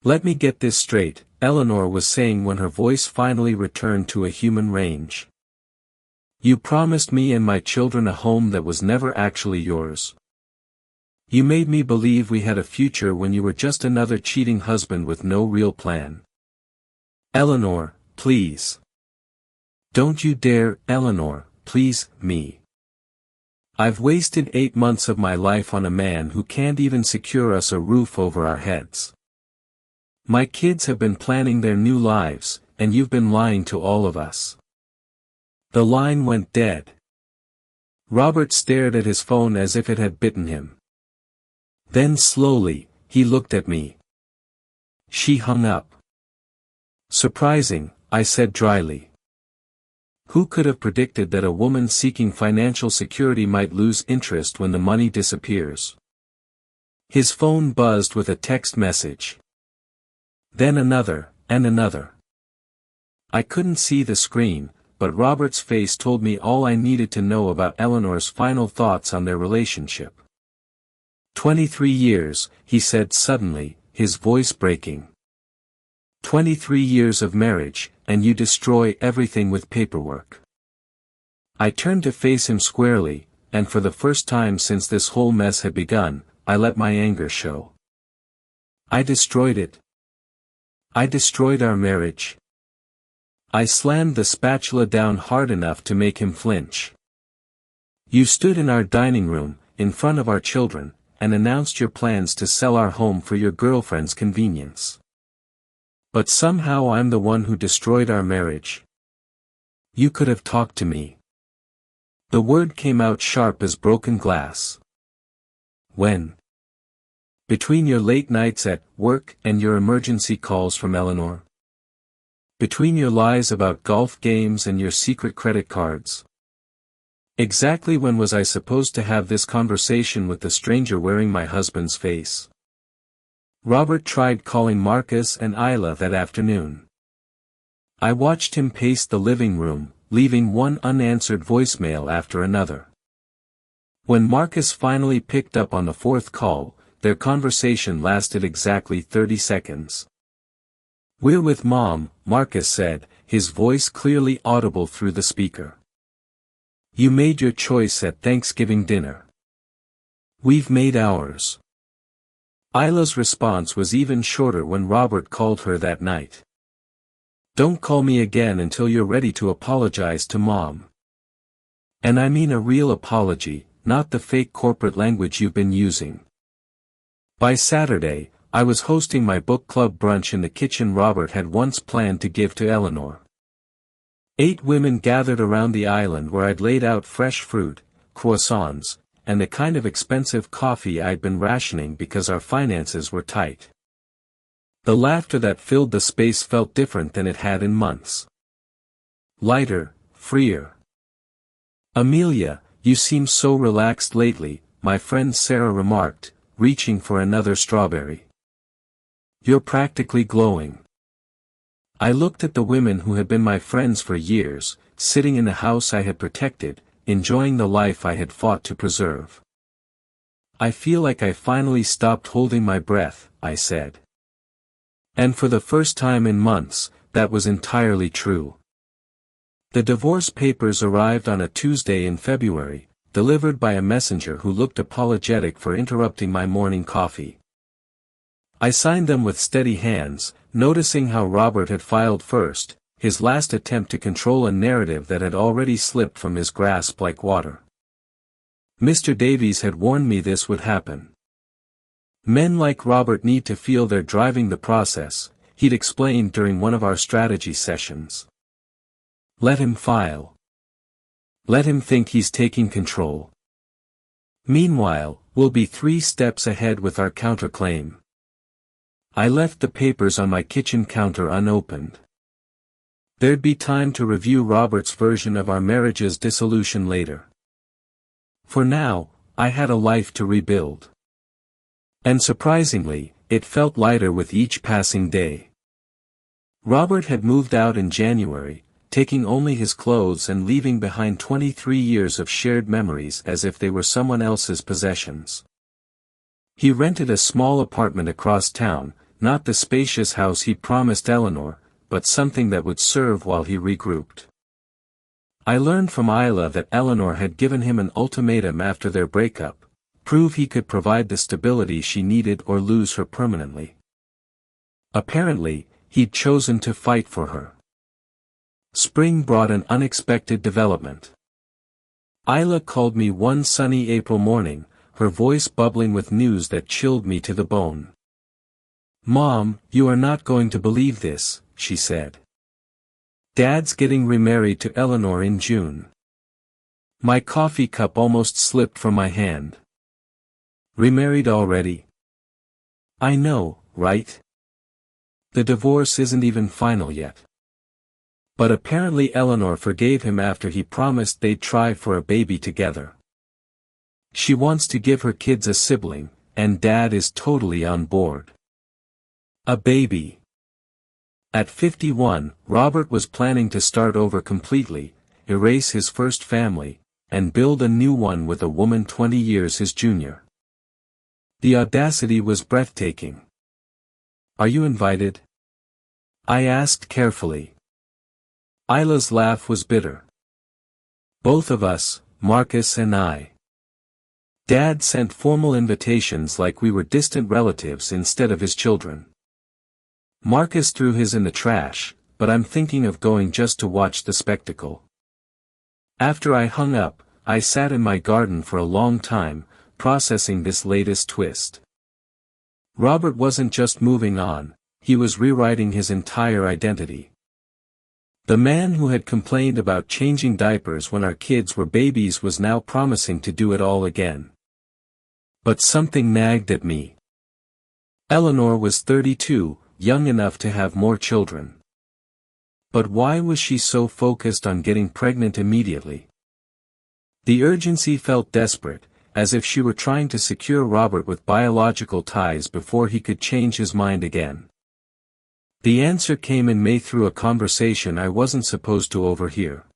"Let me get this straight," Eleanor was saying when her voice finally returned to a human range. "You promised me and my children a home that was never actually yours. You made me believe we had a future when you were just another cheating husband with no real plan. Eleanor, please. Don't you dare, Eleanor, please, me. I've wasted 8 months of my life on a man who can't even secure us a roof over our heads. My kids have been planning their new lives, and you've been lying to all of us. The line went dead. Robert stared at his phone as if it had bitten him. Then slowly, he looked at me. She hung up. Surprising, I said dryly. Who could have predicted that a woman seeking financial security might lose interest when the money disappears? His phone buzzed with a text message. Then another, and another. I couldn't see the screen, but Robert's face told me all I needed to know about Eleanor's final thoughts on their relationship. 23 years, he said suddenly, his voice breaking. 23 years of marriage, and you destroy everything with paperwork. I turned to face him squarely, and for the first time since this whole mess had begun, I let my anger show. I destroyed it. I destroyed our marriage. I slammed the spatula down hard enough to make him flinch. You stood in our dining room, in front of our children, and announced your plans to sell our home for your girlfriend's convenience. But somehow I'm the one who destroyed our marriage. You could have talked to me. The word came out sharp as broken glass. When? Between your late nights at work and your emergency calls from Eleanor? Between your lies about golf games and your secret credit cards? Exactly when was I supposed to have this conversation with the stranger wearing my husband's face? Robert tried calling Marcus and Isla that afternoon. I watched him pace the living room, leaving one unanswered voicemail after another. When Marcus finally picked up on the fourth call, their conversation lasted exactly 30 seconds. We're with Mom, Marcus said, his voice clearly audible through the speaker. You made your choice at Thanksgiving dinner. We've made ours. Isla's response was even shorter when Robert called her that night. Don't call me again until you're ready to apologize to Mom. And I mean a real apology, not the fake corporate language you've been using. By Saturday, I was hosting my book club brunch in the kitchen Robert had once planned to give to Eleanor. 8 women gathered around the island where I'd laid out fresh fruit, croissants, and the kind of expensive coffee I'd been rationing because our finances were tight. The laughter that filled the space felt different than it had in months. Lighter, freer. Amelia, you seem so relaxed lately, my friend Sarah remarked, reaching for another strawberry. You're practically glowing. I looked at the women who had been my friends for years, sitting in the house I had protected, enjoying the life I had fought to preserve. I feel like I finally stopped holding my breath, I said. And for the first time in months, that was entirely true. The divorce papers arrived on a Tuesday in February, delivered by a messenger who looked apologetic for interrupting my morning coffee. I signed them with steady hands, noticing how Robert had filed first, his last attempt to control a narrative that had already slipped from his grasp like water. Mr. Davies had warned me this would happen. Men like Robert need to feel they're driving the process, he'd explained during one of our strategy sessions. Let him file. Let him think he's taking control. Meanwhile, we'll be 3 steps ahead with our counterclaim. I left the papers on my kitchen counter unopened. There'd be time to review Robert's version of our marriage's dissolution later. For now, I had a life to rebuild. And surprisingly, it felt lighter with each passing day. Robert had moved out in January, taking only his clothes and leaving behind 23 years of shared memories as if they were someone else's possessions. He rented a small apartment across town, not the spacious house he promised Eleanor, but something that would serve while he regrouped. I learned from Isla that Eleanor had given him an ultimatum after their breakup: prove he could provide the stability she needed or lose her permanently. Apparently, He'd chosen to fight for her. Spring brought an unexpected development. Isla called me one sunny April morning, her voice bubbling with news that chilled me to the bone. "Mom, you are not going to believe this," she said. "Dad's getting remarried to Eleanor in June." My coffee cup almost slipped from my hand. "Remarried already?" "I know, right? The divorce isn't even final yet. But apparently Eleanor forgave him after he promised they'd try for a baby together. She wants to give her kids a sibling, and Dad is totally on board. A baby. At 51, Robert was planning to start over completely, erase his first family, and build a new one with a woman 20 years his junior. The audacity was breathtaking. "Are you invited?" I asked carefully. Isla's laugh was bitter. "Both of us, Marcus and I. Dad sent formal invitations like we were distant relatives instead of his children. Marcus threw his in the trash, but I'm thinking of going just to watch the spectacle." After I hung up, I sat in my garden for a long time, processing this latest twist. Robert wasn't just moving on, he was rewriting his entire identity. The man who had complained about changing diapers when our kids were babies was now promising to do it all again. But something nagged at me. Eleanor was 32, young enough to have more children. But why was she so focused on getting pregnant immediately? The urgency felt desperate, as if she were trying to secure Robert with biological ties before he could change his mind again. The answer came in May through a conversation I wasn't supposed to overhear.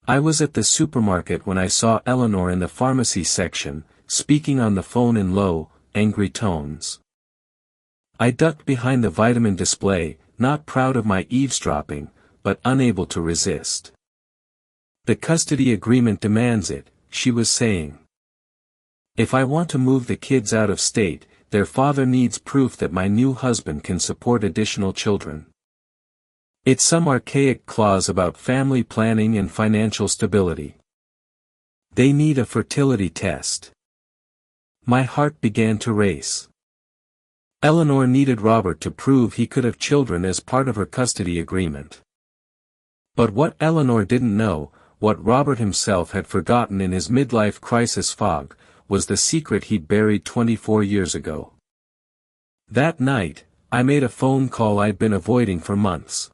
I was at the supermarket when I saw Eleanor in the pharmacy section, speaking on the phone in low, angry tones. I ducked behind the vitamin display, not proud of my eavesdropping, but unable to resist. "The custody agreement demands it," she was saying. "If I want to move the kids out of state, their father needs proof that my new husband can support additional children. It's some archaic clause about family planning and financial stability. They need a fertility test." My heart began to race. Eleanor needed Robert to prove he could have children as part of her custody agreement. But what Eleanor didn't know, what Robert himself had forgotten in his midlife crisis fog, was the secret he'd buried 24 years ago. That night, I made a phone call I'd been avoiding for months.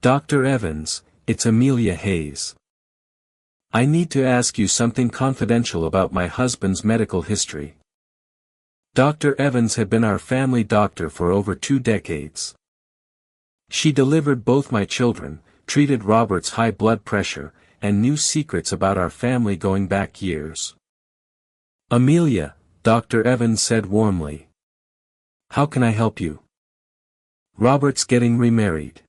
"Dr. Evans, it's Amelia Hayes. I need to ask you something confidential about my husband's medical history." Dr. Evans had been our family doctor for over 2 decades. She delivered both my children, treated Robert's high blood pressure, and knew secrets about our family going back years. "Amelia," Dr. Evans said warmly. "How can I help you?" "Robert's getting remarried.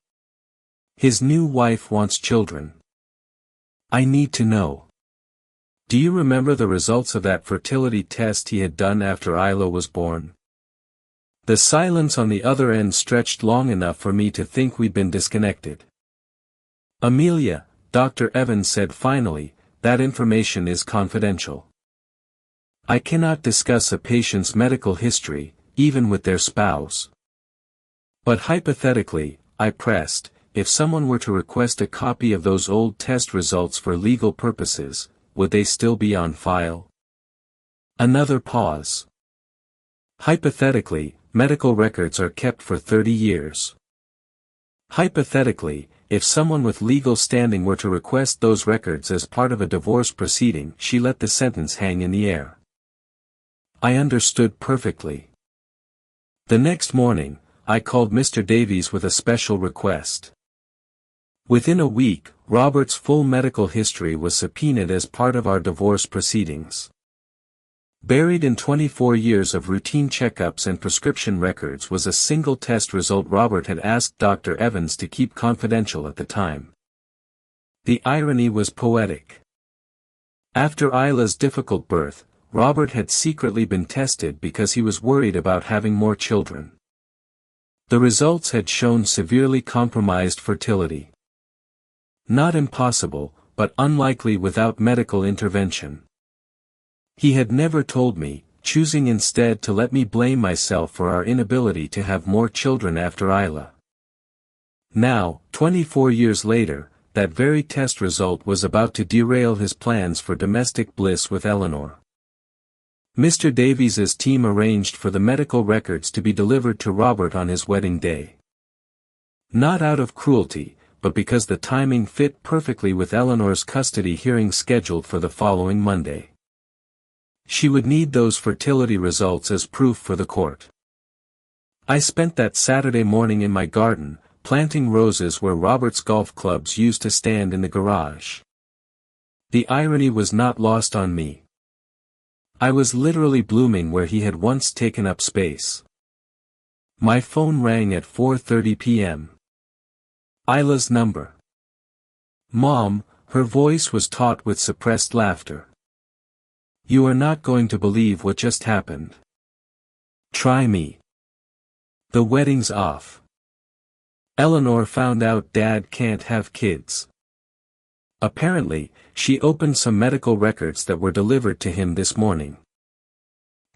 His new wife wants children. I need to know. Do you remember the results of that fertility test he had done after Isla was born?" The silence on the other end stretched long enough for me to think we'd been disconnected. "Amelia," Dr. Evans said finally, "that information is confidential. I cannot discuss a patient's medical history, even with their spouse. But hypothetically," I pressed, "if someone were to request a copy of those old test results for legal purposes, would they still be on file?" Another pause. "Hypothetically, medical records are kept for 30 years. Hypothetically, if someone with legal standing were to request those records as part of a divorce proceeding," she let the sentence hang in the air. I understood perfectly. The next morning, I called Mr. Davies with a special request. Within a week, Robert's full medical history was subpoenaed as part of our divorce proceedings. Buried in 24 years of routine checkups and prescription records was a single test result Robert had asked Dr. Evans to keep confidential at the time. The irony was poetic. After Isla's difficult birth, Robert had secretly been tested because he was worried about having more children. The results had shown severely compromised fertility. Not impossible, but unlikely without medical intervention. He had never told me, choosing instead to let me blame myself for our inability to have more children after Isla. Now, 24 years later, that very test result was about to derail his plans for domestic bliss with Eleanor. Mr. Davies's team arranged for the medical records to be delivered to Robert on his wedding day. Not out of cruelty, but because the timing fit perfectly with Eleanor's custody hearing scheduled for the following Monday. She would need those fertility results as proof for the court. I spent that Saturday morning in my garden, planting roses where Robert's golf clubs used to stand in the garage. The irony was not lost on me. I was literally blooming where he had once taken up space. My phone rang at 4:30 p.m. Isla's number. "Mom," her voice was taut with suppressed laughter. "You are not going to believe what just happened. Try me. The wedding's off. Eleanor found out Dad can't have kids. Apparently, she opened some medical records that were delivered to him this morning.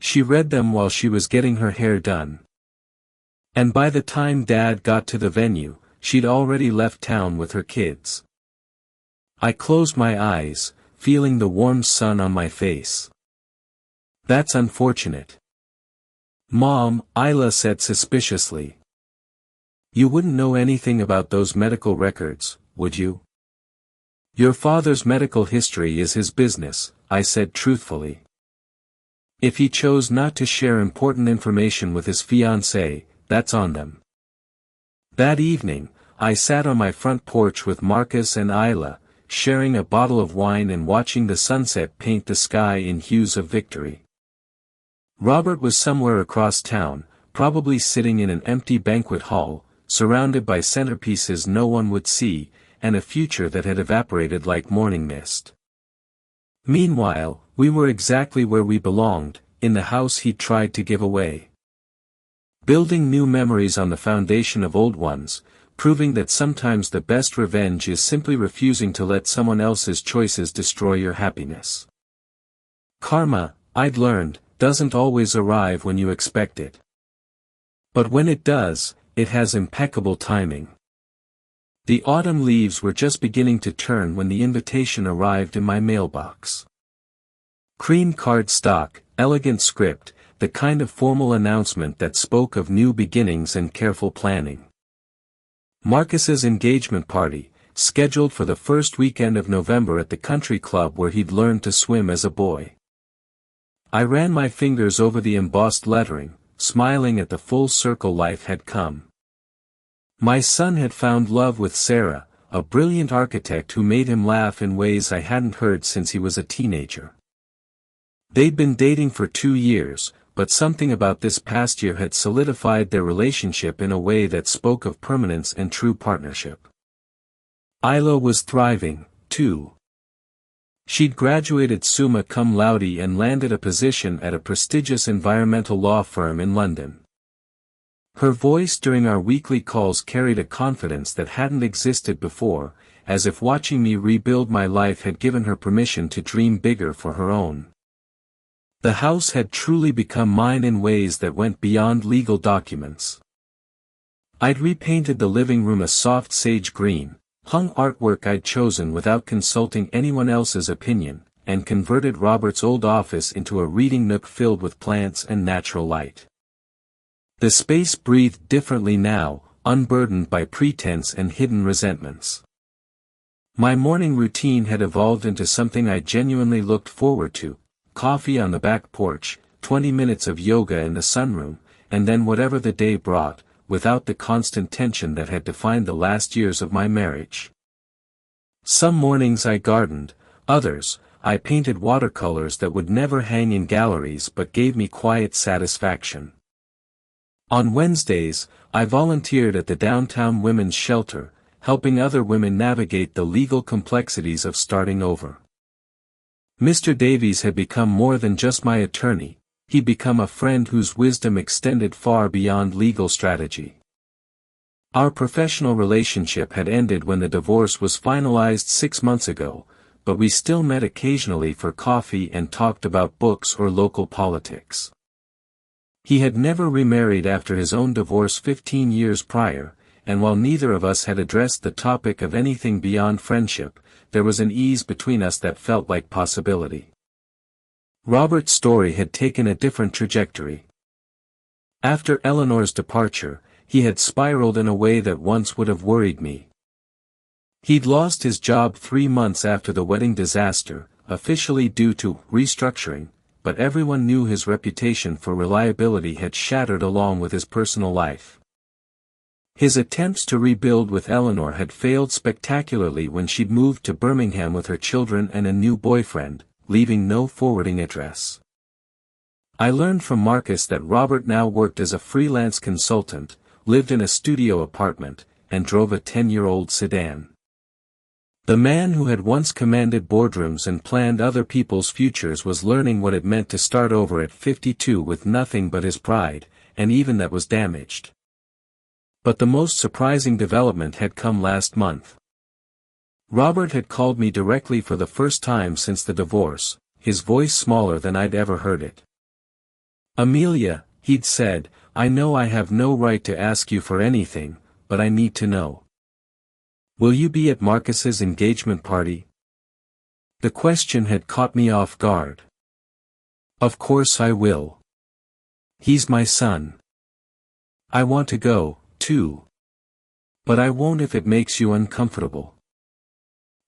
She read them while she was getting her hair done. And by the time Dad got to the venue, she'd already left town with her kids." I closed my eyes, feeling the warm sun on my face. "That's unfortunate." "Mom," Isla said suspiciously. "You wouldn't know anything about those medical records, would you?" "Your father's medical history is his business," I said truthfully. "If he chose not to share important information with his fiancée, that's on them." That evening, I sat on my front porch with Marcus and Isla, sharing a bottle of wine and watching the sunset paint the sky in hues of victory. Robert was somewhere across town, probably sitting in an empty banquet hall, surrounded by centerpieces no one would see, and a future that had evaporated like morning mist. Meanwhile, we were exactly where we belonged, in the house he'd tried to give away. Building new memories on the foundation of old ones, proving that sometimes the best revenge is simply refusing to let someone else's choices destroy your happiness. Karma, I'd learned, doesn't always arrive when you expect it. But when it does, it has impeccable timing. The autumn leaves were just beginning to turn when the invitation arrived in my mailbox. Cream cardstock, elegant script, the kind of formal announcement that spoke of new beginnings and careful planning. Marcus's engagement party, scheduled for the first weekend of November at the country club where he'd learned to swim as a boy. I ran my fingers over the embossed lettering, smiling at the full circle life had come. My son had found love with Sarah, a brilliant architect who made him laugh in ways I hadn't heard since he was a teenager. They'd been dating for 2 years, but something about this past year had solidified their relationship in a way that spoke of permanence and true partnership. Isla was thriving, too. She'd graduated summa cum laude and landed a position at a prestigious environmental law firm in London. Her voice during our weekly calls carried a confidence that hadn't existed before, as if watching me rebuild my life had given her permission to dream bigger for her own. The house had truly become mine in ways that went beyond legal documents. I'd repainted the living room a soft sage green, hung artwork I'd chosen without consulting anyone else's opinion, and converted Robert's old office into a reading nook filled with plants and natural light. The space breathed differently now, unburdened by pretense and hidden resentments. My morning routine had evolved into something I genuinely looked forward to: coffee on the back porch, 20 minutes of yoga in the sunroom, and then whatever the day brought, without the constant tension that had defined the last years of my marriage. Some mornings I gardened, others, I painted watercolors that would never hang in galleries but gave me quiet satisfaction. On Wednesdays, I volunteered at the downtown women's shelter, helping other women navigate the legal complexities of starting over. Mr. Davies had become more than just my attorney, he'd become a friend whose wisdom extended far beyond legal strategy. Our professional relationship had ended when the divorce was finalized 6 months ago, but we still met occasionally for coffee and talked about books or local politics. He had never remarried after his own divorce 15 years prior, and while neither of us had addressed the topic of anything beyond friendship, there was an ease between us that felt like possibility. Robert's story had taken a different trajectory. After Eleanor's departure, he had spiraled in a way that once would have worried me. He'd lost his job 3 months after the wedding disaster, officially due to restructuring, but everyone knew his reputation for reliability had shattered along with his personal life. His attempts to rebuild with Eleanor had failed spectacularly when she'd moved to Birmingham with her children and a new boyfriend, leaving no forwarding address. I learned from Marcus that Robert now worked as a freelance consultant, lived in a studio apartment, and drove a 10-year-old sedan. The man who had once commanded boardrooms and planned other people's futures was learning what it meant to start over at 52 with nothing but his pride, and even that was damaged. But the most surprising development had come last month. Robert had called me directly for the first time since the divorce, his voice smaller than I'd ever heard it. "Amelia," he'd said, "I know I have no right to ask you for anything, but I need to know. Will you be at Marcus's engagement party?" The question had caught me off guard. "Of course I will. He's my son. I want to go, too. But I won't if it makes you uncomfortable.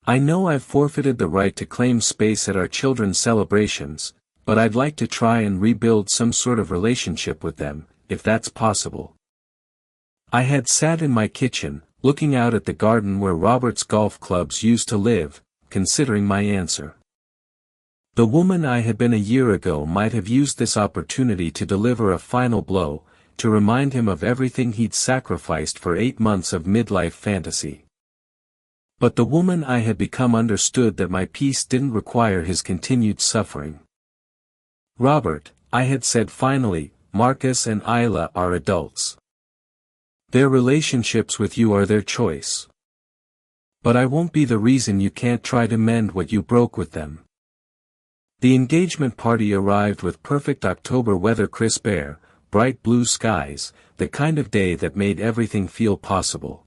I know I've forfeited the right to claim space at our children's celebrations, but I'd like to try and rebuild some sort of relationship with them, if that's possible." I had sat in my kitchen, looking out at the garden where Robert's golf clubs used to live, considering my answer. The woman I had been a year ago might have used this opportunity to deliver a final blow, to remind him of everything he'd sacrificed for 8 months of midlife fantasy. But the woman I had become understood that my peace didn't require his continued suffering. "Robert," I had said finally, "Marcus and Isla are adults. Their relationships with you are their choice. But I won't be the reason you can't try to mend what you broke with them." The engagement party arrived with perfect October weather, crisp air, bright blue skies, the kind of day that made everything feel possible.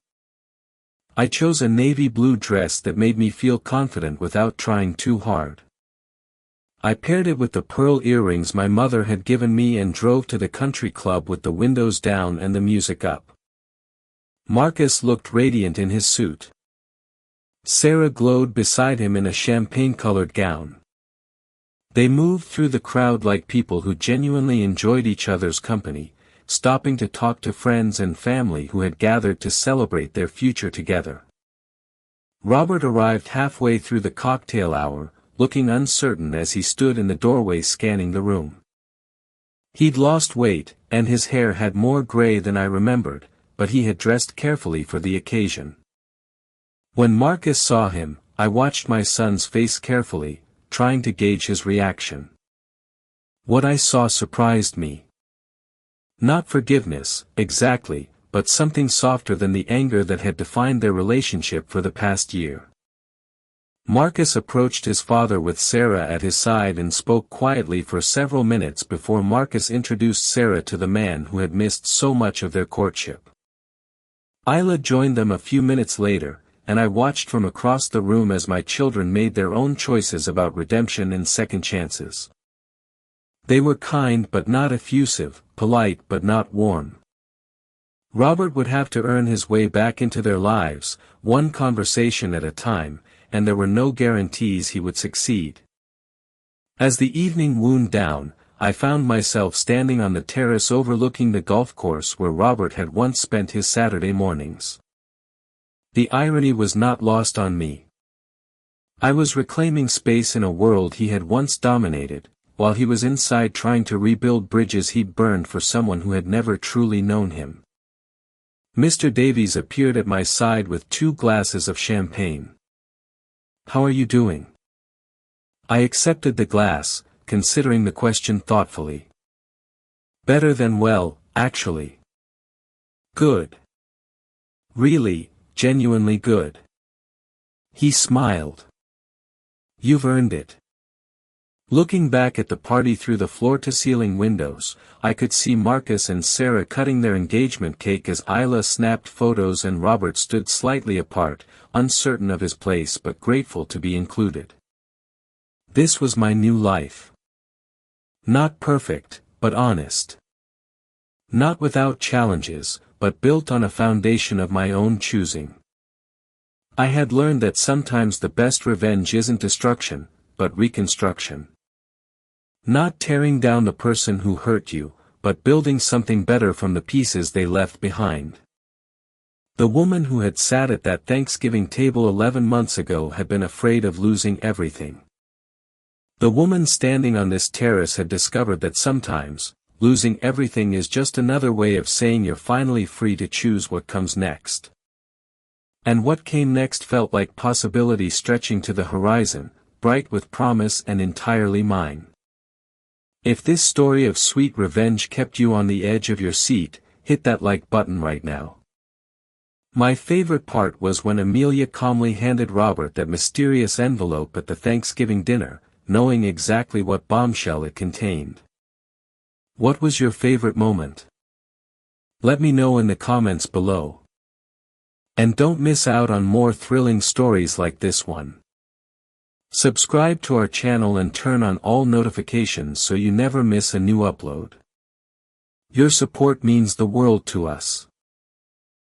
I chose a navy blue dress that made me feel confident without trying too hard. I paired it with the pearl earrings my mother had given me and drove to the country club with the windows down and the music up. Marcus looked radiant in his suit. Sarah glowed beside him in a champagne-colored gown. They moved through the crowd like people who genuinely enjoyed each other's company, stopping to talk to friends and family who had gathered to celebrate their future together. Robert arrived halfway through the cocktail hour, looking uncertain as he stood in the doorway scanning the room. He'd lost weight, and his hair had more gray than I remembered, but he had dressed carefully for the occasion. When Marcus saw him, I watched my son's face carefully, trying to gauge his reaction. What I saw surprised me. Not forgiveness, exactly, but something softer than the anger that had defined their relationship for the past year. Marcus approached his father with Sarah at his side and spoke quietly for several minutes before Marcus introduced Sarah to the man who had missed so much of their courtship. Isla joined them a few minutes later, and I watched from across the room as my children made their own choices about redemption and second chances. They were kind but not effusive, polite but not warm. Robert would have to earn his way back into their lives, one conversation at a time, and there were no guarantees he would succeed. As the evening wound down, I found myself standing on the terrace overlooking the golf course where Robert had once spent his Saturday mornings. The irony was not lost on me. I was reclaiming space in a world he had once dominated, while he was inside trying to rebuild bridges he'd burned for someone who had never truly known him. Mr. Davies appeared at my side with 2 glasses of champagne. "How are you doing?" I accepted the glass, considering the question thoughtfully. "Better than well, actually." "Good. Really, genuinely good. He smiled. You've earned it. Looking back at the party through the floor-to-ceiling windows, I could see Marcus and Sarah cutting their engagement cake as Isla snapped photos and Robert stood slightly apart, uncertain of his place but grateful to be included. This was my new life. Not perfect, but honest. Not without challenges, but built on a foundation of my own choosing. I had learned that sometimes the best revenge isn't destruction, but reconstruction. Not tearing down the person who hurt you, but building something better from the pieces they left behind. The woman who had sat at that Thanksgiving table 11 months ago had been afraid of losing everything. The woman standing on this terrace had discovered that sometimes, losing everything is just another way of saying you're finally free to choose what comes next. And what came next felt like possibility stretching to the horizon, bright with promise and entirely mine. If this story of sweet revenge kept you on the edge of your seat, hit that like button right now. My favorite part was when Amelia calmly handed Robert that mysterious envelope at the Thanksgiving dinner, knowing exactly what bombshell it contained. What was your favorite moment? Let me know in the comments below. And don't miss out on more thrilling stories like this one. Subscribe to our channel and turn on all notifications so you never miss a new upload. Your support means the world to us.